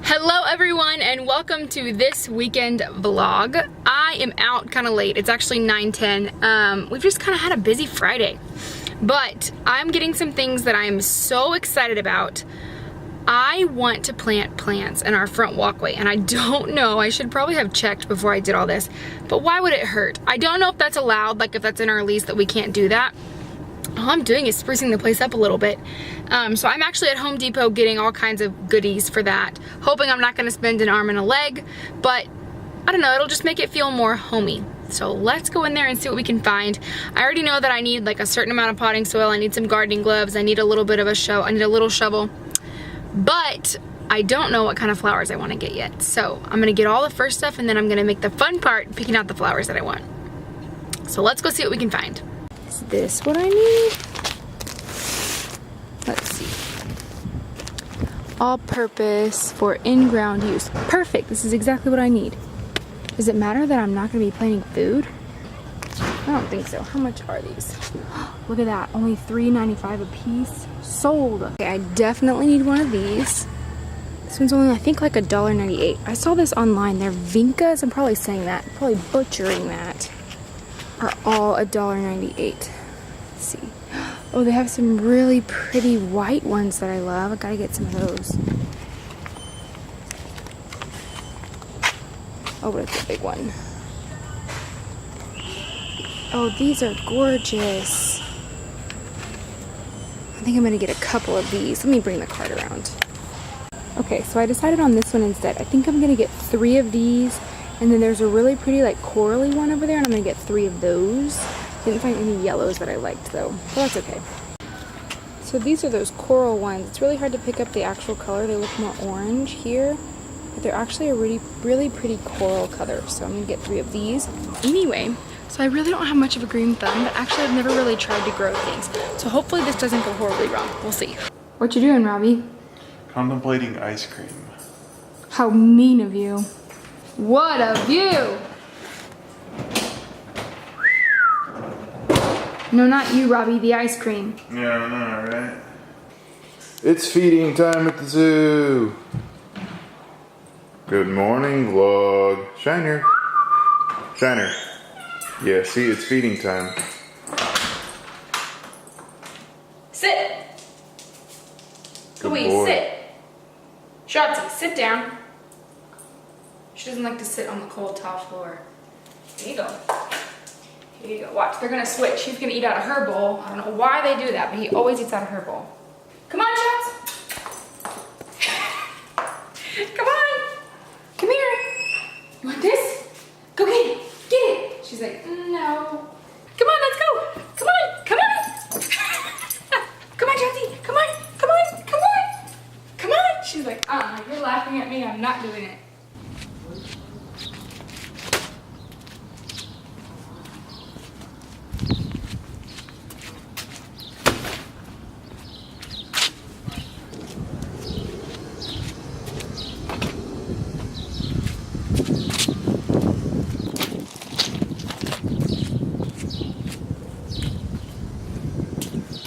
Hello everyone and welcome to this weekend vlog. I am out kind of late. It's actually 9:10. We've just kind of had a busy Friday. But I'm getting some things that I am so excited about. I want to plant plants in our front walkway, and I don't know, I should probably have checked before I did all this, but why would it hurt? I don't know if that's allowed, like if that's in our lease that we can't do that. All I'm doing is sprucing the place up a little bit. So I'm actually at Home Depot getting all kinds of goodies for that, hoping I'm not gonna spend an arm and a leg, but I don't know, it'll just make it feel more homey. So let's go in there and see what we can find. I already know that I need like a certain amount of potting soil, I need some gardening gloves, I need a little bit of a I need a little shovel, but I don't know what kind of flowers I wanna get yet. So I'm gonna get all the first stuff and then I'm gonna make the fun part, picking out the flowers that I want. So let's go see what we can find. Is this what I need? Let's see. All purpose for in-ground use. Perfect, this is exactly what I need. Does it matter that I'm not gonna be planting food? I don't think so. How much are these? Look at that, only $3.95 a piece. Sold. Okay, I definitely need one of these. This one's only, I think, like $1.98. I saw this online. They're Vinkas. I'm probably saying that. Probably butchering that. Are all $1.98. Let's see. Oh, they have some really pretty white ones that I love. I gotta get some of those. Oh, but it's a big one. Oh, these are gorgeous. I think I'm gonna get a couple of these. Let me bring the cart around. Okay, so I decided on this one instead. I think I'm gonna get 3 of these, and then there's a really pretty like corally one over there, and I'm gonna get 3 of those. Didn't find any yellows that I liked though, but that's okay. So these are those coral ones. It's really hard to pick up the actual color. They look more orange here, but they're actually a really pretty coral color. So I'm gonna get 3 of these. Anyway, so I really don't have much of a green thumb, but actually I've never really tried to grow things. So hopefully this doesn't go horribly wrong. We'll see. What you doing, Robbie? Contemplating ice cream. How mean of you. What a view! No, not you, Robbie, the ice cream. Yeah, I know, right? It's feeding time at the zoo. Good morning, vlog. Shiner. Shiner. Yeah, see, it's feeding time. Sit. Louise, sit. Shotzi, sit down. She doesn't like to sit on the cold top floor. Here you go. Here you go. Watch, they're gonna switch. He's gonna eat out of her bowl. I don't know why they do that, but he always eats out of her bowl. Come on, Shots. Come on. Come here. You want this? Go get it. Get it. She's like, no. Come on, let's go. Come on. Come on. Come on, Shotsy. Come on. Come on. Come on. Come on. She's like, you're laughing at me. I'm not doing it.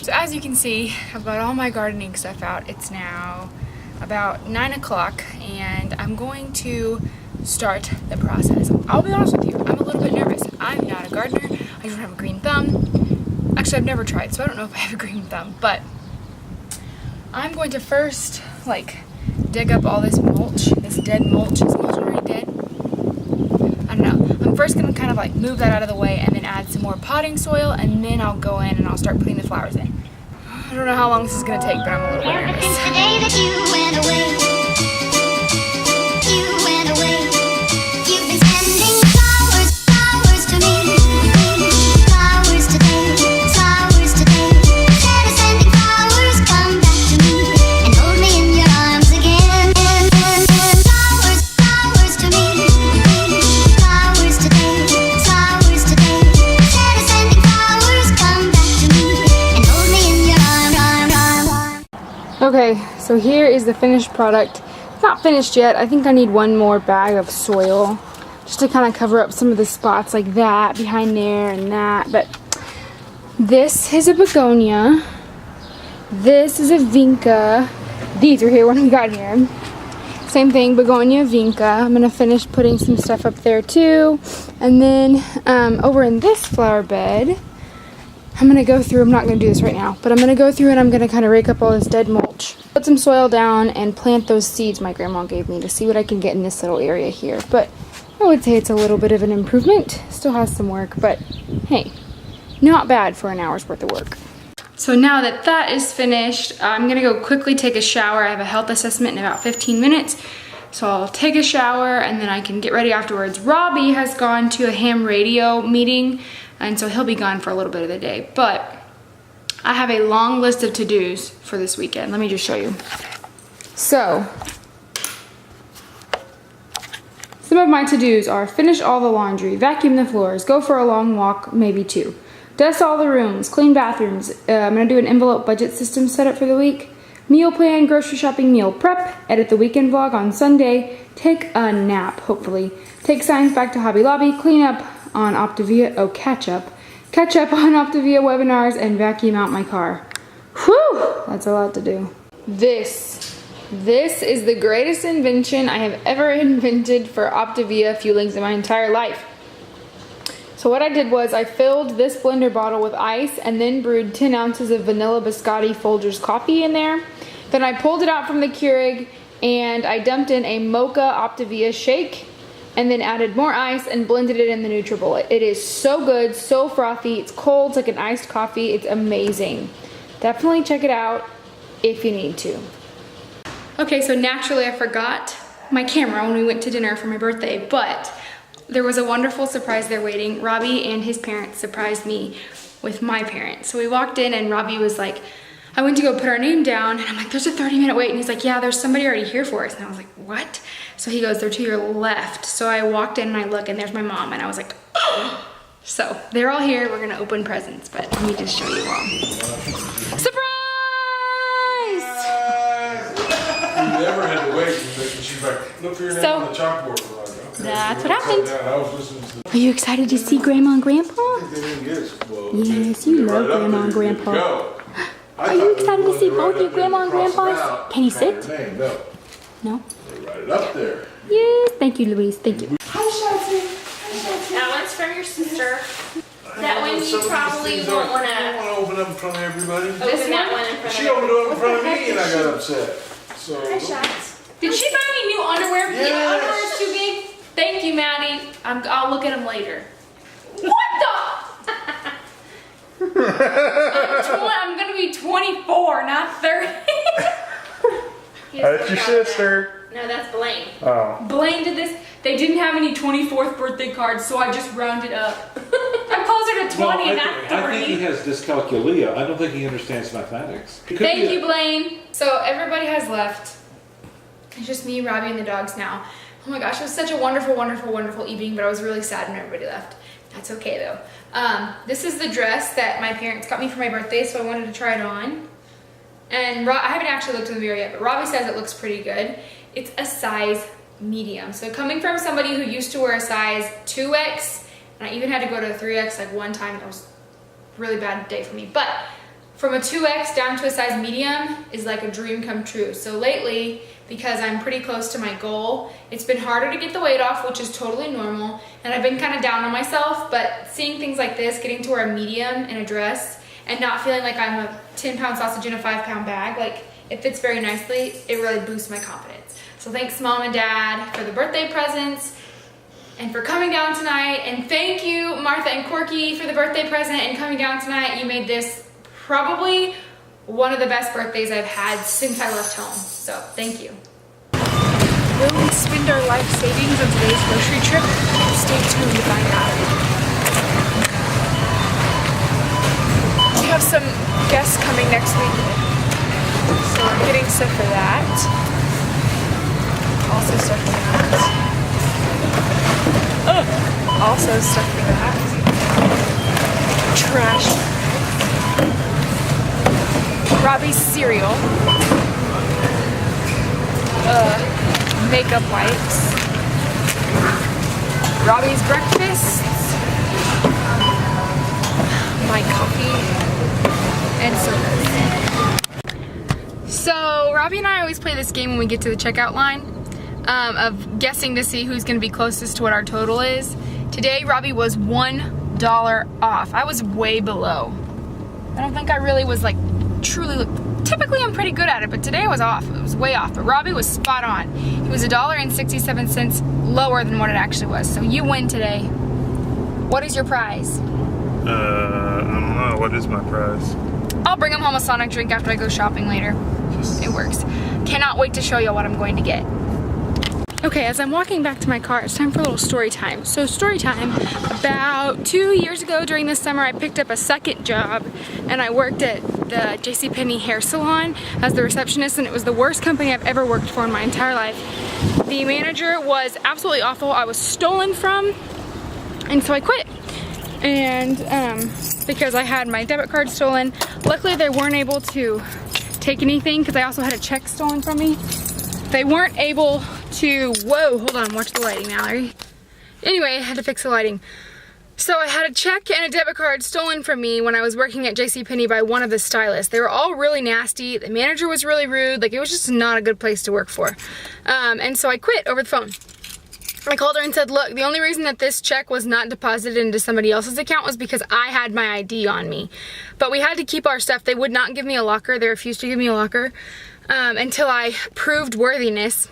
So as you can see, I've got all my gardening stuff out. It's now about 9 o'clock and I'm going to start the process. I'll be honest with you, I'm a little bit nervous. I'm not a gardener, I don't have a green thumb. Actually, I've never tried, so I don't know if I have a green thumb, but I'm going to first like dig up all this mulch, this dead mulch. Is mulch already dead? I don't know. I'm first gonna kind of like move that out of the way and then add some more potting soil, and then I'll go in and I'll start putting the flowers in. I don't know how long this is gonna take, but I'm a little bit nervous. Since the day that you went away, you've been sending flowers, flowers to me, flowers today, flowers today. Instead of sending flowers, come back to me and hold me in your arms again. Flowers, flowers to me, flowers today, flowers today. Instead of sending flowers, come back to me and hold me in your arms. Okay, so here is the finished product. It's not finished yet. I think I need one more bag of soil just to kind of cover up some of the spots like that behind there and that. But this is a begonia. This is a vinca. These are here when we got here. Same thing, begonia vinca. I'm gonna finish putting some stuff up there too. And then over in this flower bed, I'm gonna go through, I'm not gonna do this right now, but I'm gonna go through and I'm gonna kind of rake up all this dead mulch. Put some soil down and plant those seeds my grandma gave me to see what I can get in this little area here. But I would say it's a little bit of an improvement. Still has some work, but hey, not bad for an hour's worth of work. So now that that is finished, I'm gonna go quickly take a shower. I have a health assessment in about 15 minutes. So I'll take a shower and then I can get ready afterwards. Robby has gone to a ham radio meeting, and so he'll be gone for a little bit of the day. But I have a long list of to-dos for this weekend. Let me just show you. So, some of my to-dos are finish all the laundry, vacuum the floors, go for a long walk, maybe 2. Dust all the rooms, clean bathrooms. I'm gonna do an envelope budget system setup for the week. Meal plan, grocery shopping, meal prep. Edit the weekend vlog on Sunday. Take a nap, hopefully. Take science back to Hobby Lobby. Clean up on Optavia. Oh, catch up. Catch up on Optavia webinars and vacuum out my car. Whew, that's a lot to do. This is the greatest invention I have ever invented for Optavia fuelings in my entire life. So what I did was I filled this blender bottle with ice and then brewed 10 ounces of vanilla biscotti Folgers coffee in there. Then I pulled it out from the Keurig and I dumped in a mocha Optavia shake and then added more ice and blended it in the NutriBullet. It is so good, so frothy. It's cold, it's like an iced coffee. It's amazing. Definitely check it out if you need to. Okay, so naturally I forgot my camera when we went to dinner for my birthday, but there was a wonderful surprise there waiting. Robby and his parents surprised me with my parents. So we walked in and Robby was like, I went to go put our name down and I'm like, there's a 30-minute wait. And he's like, yeah, there's somebody already here for us. And I was like, what? So he goes, they're to your left. So I walked in and I look and there's my mom and I was like, oh. So they're all here. We're gonna open presents, but let me just show you all. Surprise! You never had to wait. She's like, look for your name on the chalkboard for us. Okay. That's what happened. I was listening to Are you excited to see Grandma and Grandpa? well, Yes, you love Grandma and Grandpa. Are you excited to see both your Grandma and Grandpas? Can you sit? No. No? Write it up there. Yes, thank you, Louise. Thank you. That one's from your sister. That one you probably won't want I don't to want to open up in front of everybody. open that one in front She of opened it up in front of me and I got upset. So. Did she buy me new underwear? Yes. Yeah, underwear's too big. Thank you, Maddie. I'll look at them later. What the? I'm gonna be 24, not 30. That's your sister. No, that's Blaine. Oh. Blaine did this. They didn't have any 24th birthday cards, so I just rounded up. I'm closer to 20, not 30. I think he has dyscalculia. I don't think he understands mathematics. Thank you, Blaine. So everybody has left. It's just me, Robby, and the dogs now. Oh my gosh, it was such a wonderful, wonderful, wonderful evening, but I was really sad when everybody left. That's okay though. This is the dress that my parents got me for my birthday, so I wanted to try it on. And I haven't actually looked in the mirror yet, but Robby says it looks pretty good. It's a size medium. So coming from somebody who used to wear a size 2X, and I even had to go to a 3X like one time, that was a really bad day for me. But from a 2X down to a size medium is like a dream come true. So lately, because I'm pretty close to my goal, it's been harder to get the weight off, which is totally normal. And I've been kind of down on myself, but seeing things like this, getting to wear a medium in a dress and not feeling like I'm a 10-pound sausage in a 5-pound bag, like it fits very nicely, it really boosts my confidence. So thanks Mom and Dad for the birthday presents and for coming down tonight. And thank you Martha and Corky for the birthday present and coming down tonight. You made this probably one of the best birthdays I've had since I left home. So thank you. Will we spend our life savings on today's grocery trip? Stay tuned to find out. We have some guests coming next week, so we're getting stuff for that. Also stuff for that. Also stuff for that. Trash. Robby's cereal. Makeup wipes. Robby's breakfast. My coffee. And sodas. So Robby and I always play this game when we get to the checkout line. of guessing to see who's gonna be closest to what our total is. Today, Robby was $1 off. I was way below. I don't think I really was like truly, typically I'm pretty good at it, but today I was off. It was way off, but Robby was spot on. He was $1.67 lower than what it actually was. So you win today. What is your prize? I don't know. What is my prize? I'll bring him home a Sonic drink after I go shopping later. It works. Cannot wait to show you what I'm going to get. Okay, as I'm walking back to my car, it's time for a little story time. So story time, about 2 years ago during the summer, I picked up a second job and I worked at the JCPenney hair salon as the receptionist, and it was the worst company I've ever worked for in my entire life. The manager was absolutely awful. I was stolen from, and so I quit. And because I had my debit card stolen, luckily they weren't able to take anything because I also had a check stolen from me. They weren't able to, whoa, hold on, watch the lighting, Mallory. Anyway, I had to fix the lighting. So I had a check and a debit card stolen from me when I was working at JCPenney by one of the stylists. They were all really nasty. The manager was really rude. Like, it was just not a good place to work for. And so I quit over the phone. I called her and said, look, the only reason that this check was not deposited into somebody else's account was because I had my ID on me. But we had to keep our stuff. They would not give me a locker. They refused to give me a locker until I proved worthiness.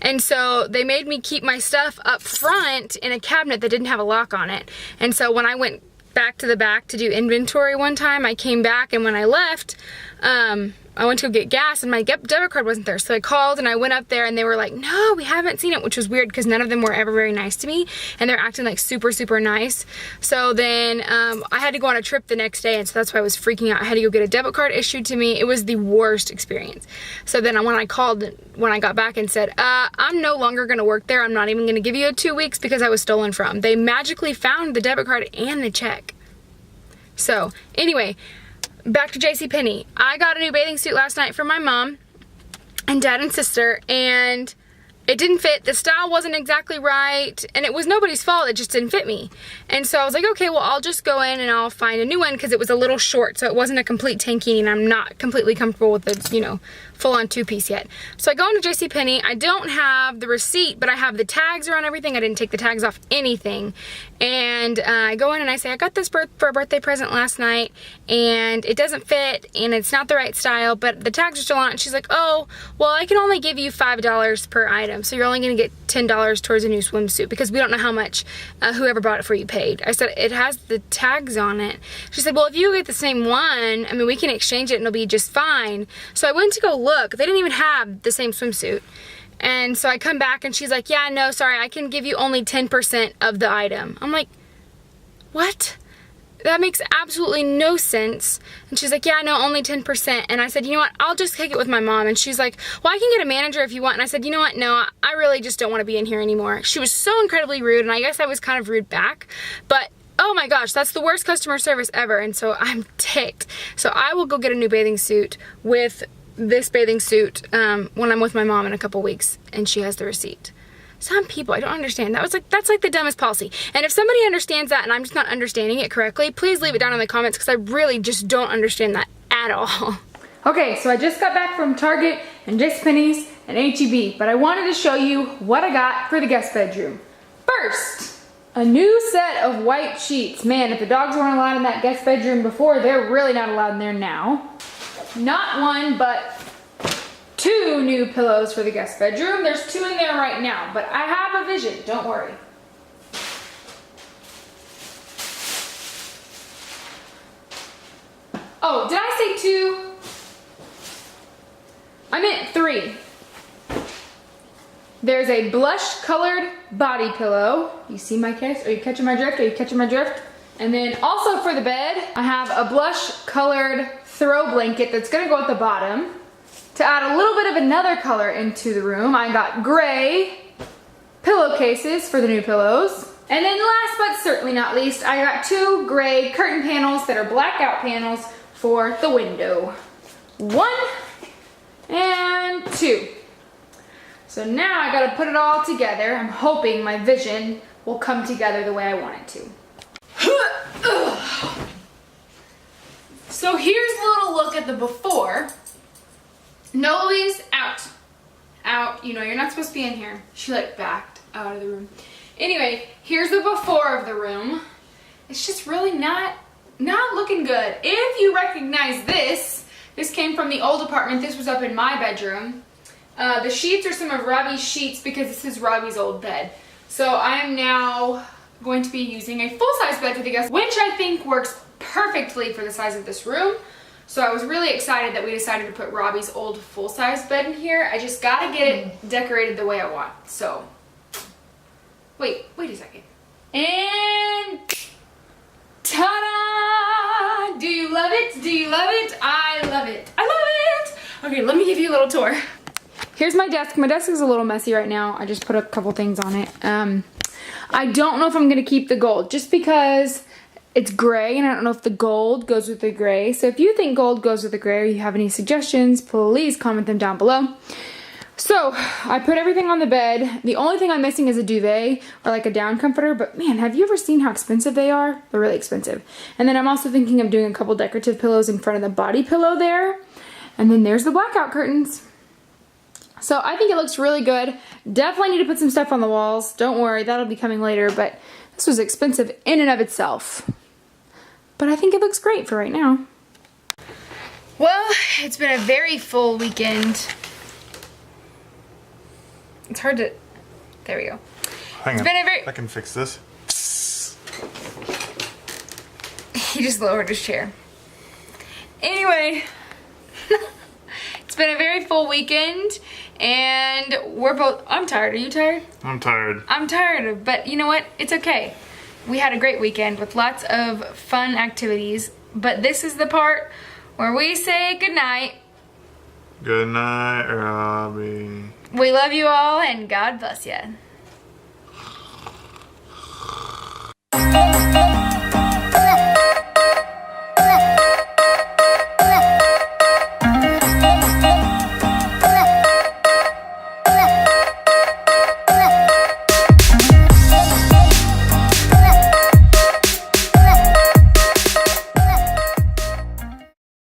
And so they made me keep my stuff up front in a cabinet that didn't have a lock on it. And so when I went back to the back to do inventory one time, I came back, and when I left, I went to go get gas and my debit card wasn't there. So I called and I went up there and they were like, no, we haven't seen it, which was weird because none of them were ever very nice to me, and they're acting like super, super nice. So then I had to go on a trip the next day, and so that's why I was freaking out. I had to go get a debit card issued to me. It was the worst experience. So then when I called, when I got back and said, I'm no longer gonna work there. I'm not even gonna give you 2 weeks because I was stolen from. They magically found the debit card and the check. So anyway, back to JCPenney. I got a new bathing suit last night for my mom and dad and sister, and it didn't fit. The style wasn't exactly right, and it was nobody's fault. It just didn't fit me. And so I was like, okay, well, I'll just go in and I'll find a new one because it was a little short, so it wasn't a complete tankini, and I'm not completely comfortable with the, you know, full-on two-piece yet. So I go into JCPenney. I don't have the receipt, but I have the tags around everything. I didn't take the tags off anything. And I go in and I say, I got this for a birthday present last night, and it doesn't fit, and it's not the right style, but the tags are still on it. And she's like, oh, well, I can only give you $5 per item, so you're only gonna get $10 towards a new swimsuit because we don't know how much whoever bought it for you paid. I said, it has the tags on it. She said, well, if you get the same one, I mean, we can exchange it and it'll be just fine. So I went to go look. They didn't even have the same swimsuit. And so I come back and she's like, yeah, no, sorry, I can give you only 10% of the item. I'm like, what? That makes absolutely no sense. And she's like, yeah, no, only 10%. And I said, you know what, I'll just take it with my mom. And she's like, well, I can get a manager if you want. And I said, you know what, no, I really just don't want to be in here anymore. She was so incredibly rude, and I guess I was kind of rude back. But oh my gosh, that's the worst customer service ever. And so I'm ticked. So I will go get a new bathing suit with this bathing suit when I'm with my mom in a couple weeks, and she has the receipt. Some people, I don't understand. That's like the dumbest policy. And if somebody understands that and I'm just not understanding it correctly, please leave it down in the comments because I really just don't understand that at all. Okay, so I just got back from Target and JCPenney's and H-E-B, but I wanted to show you what I got for the guest bedroom. First, a new set of white sheets. Man, if the dogs weren't allowed in that guest bedroom before, they're really not allowed in there now. Not one, but 2 new pillows for the guest bedroom. There's 2 in there right now, but I have a vision, don't worry. Oh, did I say 2? I meant 3. There's a blush colored body pillow. You see my case? Are you catching my drift? Are you catching my drift? And then also for the bed, I have a blush colored throw blanket that's gonna go at the bottom. To add a little bit of another color into the room, I got gray pillowcases for the new pillows. And then last but certainly not least, I got 2 gray curtain panels that are blackout panels for the window. 1 and 2. So now I gotta put it all together. I'm hoping my vision will come together the way I want it to. So here's a little look at the before. Nola's out. out. You know, you're not supposed to be in here. She like backed out of the room. Anyway, here's the before of the room. It's just really not looking good. If you recognize this came from the old apartment. This was up in my bedroom. The sheets are some of Robby's sheets because this is Robby's old bed. So I am now going to be using a full-size bed for the guests, which I think works perfectly for the size of this room. So I was really excited that we decided to put Robby's old full-size bed in here. I just gotta get it decorated the way I want. So, wait a second. And ta-da! Do you love it? Do you love it? I love it. I love it! Okay, let me give you a little tour. Here's my desk. My desk is a little messy right now. I just put a couple things on it. I don't know if I'm gonna keep the gold just because it's gray and I don't know if the gold goes with the gray. So if you think gold goes with the gray or you have any suggestions, please comment them down below. So I put everything on the bed. The only thing I'm missing is a duvet or like a down comforter, but man, have you ever seen how expensive they are? They're really expensive. And then I'm also thinking of doing a couple decorative pillows in front of the body pillow there. And then there's the blackout curtains. So I think it looks really good. Definitely need to put some stuff on the walls. Don't worry, that'll be coming later, but this was expensive in and of itself. But I think it looks great for right now. Well, it's been a very full weekend. It's hard to, there we go. Hang on, I can fix this. He just lowered his chair. Anyway, it's been a very full weekend and we're both, I'm tired. Are you tired? I'm tired. I'm tired, but you know what? It's okay. We had a great weekend with lots of fun activities, but this is the part where we say goodnight. Good night, Robby. We love you all and God bless you.